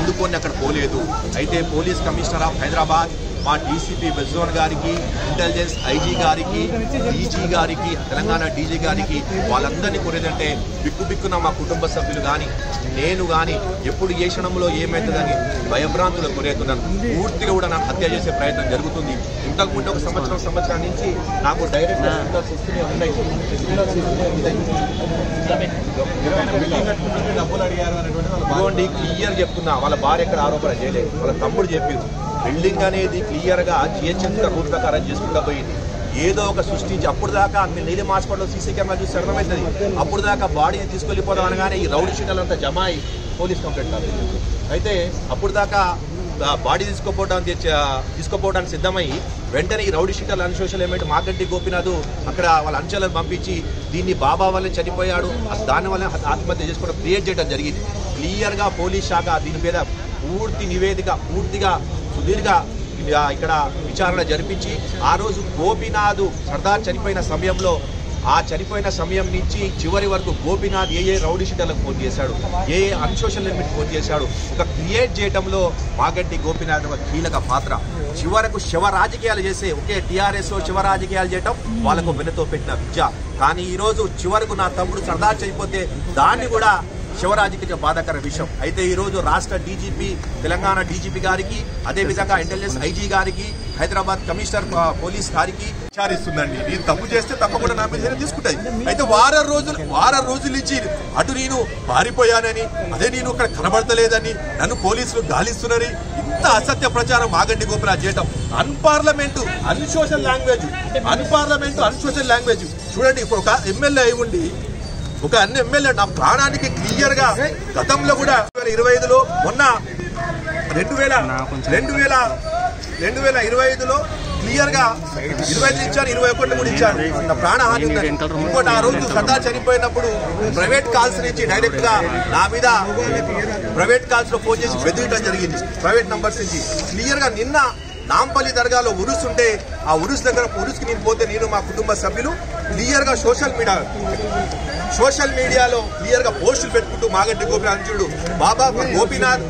అందుకొని అక్కడ పోలేదు. అయితే పోలీస్ కమిషనర్ ఆఫ్ హైదరాబాద్, మా డీసీపీ వెస్ట్ జోన్ గారికి, ఇంటెలిజెన్స్ ఐజీ గారికి, డీజీ గారికి, తెలంగాణ డీజీ గారికి వాళ్ళందరినీ కోరేదంటే బిక్కున మా కుటుంబ సభ్యులు కానీ నేను కానీ ఎప్పుడు ఏ క్షణంలో ఏమవుతుందని భయభ్రాంతులకు గురవుతున్నాను. పూర్తిగా కూడా నాకు హత్య చేసే ప్రయత్నం జరుగుతుంది. ఇంతకుముందు ఒక సంవత్సరం నుంచి నాకు డైరెక్ట్ డబ్బులు అడిగారు అనేటువంటి క్లియర్ చెప్తున్నా. వాళ్ళ భార్య ఎక్కడ ఆరోపణ చేయలేదు, వాళ్ళ తమ్ముడు చెప్పారు. బిల్డింగ్ అనేది క్లియర్గా జిహెచ్ఎంసీ రూల్ ప్రకారం చేసుకుంటూ పోయింది. ఏదో ఒక సృష్టించి అప్పుడు దాకా మీరు నీలి హాస్పిటల్లో సీసీ కెమెరా చూసి అర్థమవుతుంది. అప్పుడు దాకా బాడీని తీసుకెళ్ళిపోదాం అనగానే ఈ రౌడీ షీటర్లంతా జమ అయి పోలీస్ కంప్లైంట్ కాదు. అయితే అప్పుడు దాకా బాడీ తీసుకోపోవడానికి సిద్ధమయ్యి వెంటనే ఈ రౌడీ షీటర్లు అన్సోషల్ ఏమెంట్ మాగంటి గోపినాథ్ అక్కడ వాళ్ళ అంచెలను పంపించి దీన్ని బాబా వల్లే చనిపోయాడు, దానివల్ల ఆత్మహత్య చేసుకోవడం క్రియేట్ చేయడం జరిగింది. క్లియర్గా పోలీస్ శాఖ దీని మీద పూర్తి నివేదిక పూర్తిగా సుదీర్ఘ ఇక్కడ విచారణ జరిపించి ఆ రోజు గోపినాథ్ సర్దార్ చనిపోయిన సమయంలో ఆ చనిపోయిన సమయం నుంచి చివరి వరకు గోపినాథ్ ఏ రౌడీ షీటర్లకు ఫోన్ చేశాడు, ఏ అన్సోషల్ లిమిట్ ఫోన్ చేశాడు, ఒక క్రియేట్ చేయడంలో మాగంటి గోపినాథ్ ఒక కీలక పాత్ర. చివరకు శవ రాజకీయాలు చేసే ఒకే టీఆర్ఎస్ శవ రాజకీయాలు చేయటం వాళ్ళకు వెనుతో పెట్టిన విద్య. కానీ ఈరోజు చివరకు నా తమ్ముడు సర్దార్ చనిపోతే దాన్ని కూడా శివరాజకీయ బాధాకర విషయం. అయితే ఈరోజు రాష్ట్ర డీజీపీ, తెలంగాణ డీజీపీ గారికి, అదేవిధంగా ఇంటెలిజెన్స్ ఐజీ గారికి, హైదరాబాద్ కమిషనర్ పోలీస్ గారికి విచారిస్తుందండి. నేను తప్పు చేస్తే తప్పకుండా నా మీద తీసుకుంటాయి. అయితే వారం రోజుల నుంచి అటు నేను పారిపోయానని, అదే నేను ఇక్కడ కనబడతలేదని నన్ను పోలీసులు గాలిస్తున్నారని ఇంత అసత్య ప్రచారం మాగంటి గోపినాథ్ చేయటం అన్పార్లమెంటు అన్సోషల్ లాంగ్వేజ్. చూడండి, ఇప్పుడు ఒక ఎమ్మెల్యే అయి ఉండి ఒక అన్ని ఎమ్మెల్యే నా ప్రాణానికి క్లియర్ గా గతంలో కూడా 2025లో మొన్న 2025లో క్లియర్ గా 25 ఇచ్చారు, 21 కూడా ఇచ్చారు. నా ప్రాణహాని. ఇంకోటి ఆ రోజు సర్దార్ చనిపోయినప్పుడు ప్రైవేట్ కాల్స్ నుంచి డైరెక్ట్ గా నా మీద ప్రైవేట్ కాల్స్ లో ఫోన్ చేసి బెదిరించడం జరిగింది. ప్రైవేట్ నంబర్స్ నుంచి క్లియర్ గా నిన్న నాంపల్లి దర్గాలో ఉరుసు ఉంటే ఆ ఉరుసుకి నేను పోతే నేను మా కుటుంబ సభ్యులు క్లియర్ గా సోషల్ మీడియాలో క్లియర్ గా పోస్టులు పెట్టుకుంటూ మాగంటి గోపినాథ్ అనుచరుడు బాబా గోపినాథ్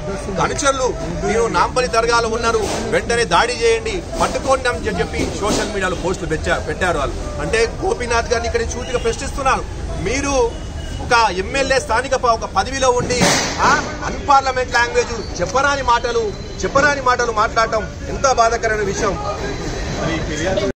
అనుచరులు నేను నాంపల్లి దర్గాలో ఉన్నారు, వెంటనే దాడి చేయండి, పట్టుకోండి అని చెప్పి సోషల్ మీడియాలో పోస్టులు పెట్టారు వాళ్ళు. అంటే గోపినాథ్ గారిని ఇక్కడ సూటిగా ప్రశ్నిస్తున్నారు. మీరు ఒక ఎమ్మెల్యే స్థానిక ఒక పదవిలో ఉండి అన్పార్లమెంట్ లాంగ్వేజ్ చెప్పరాని మాటలు మాట్లాడటం ఎంత బాధాకరమైన విషయం.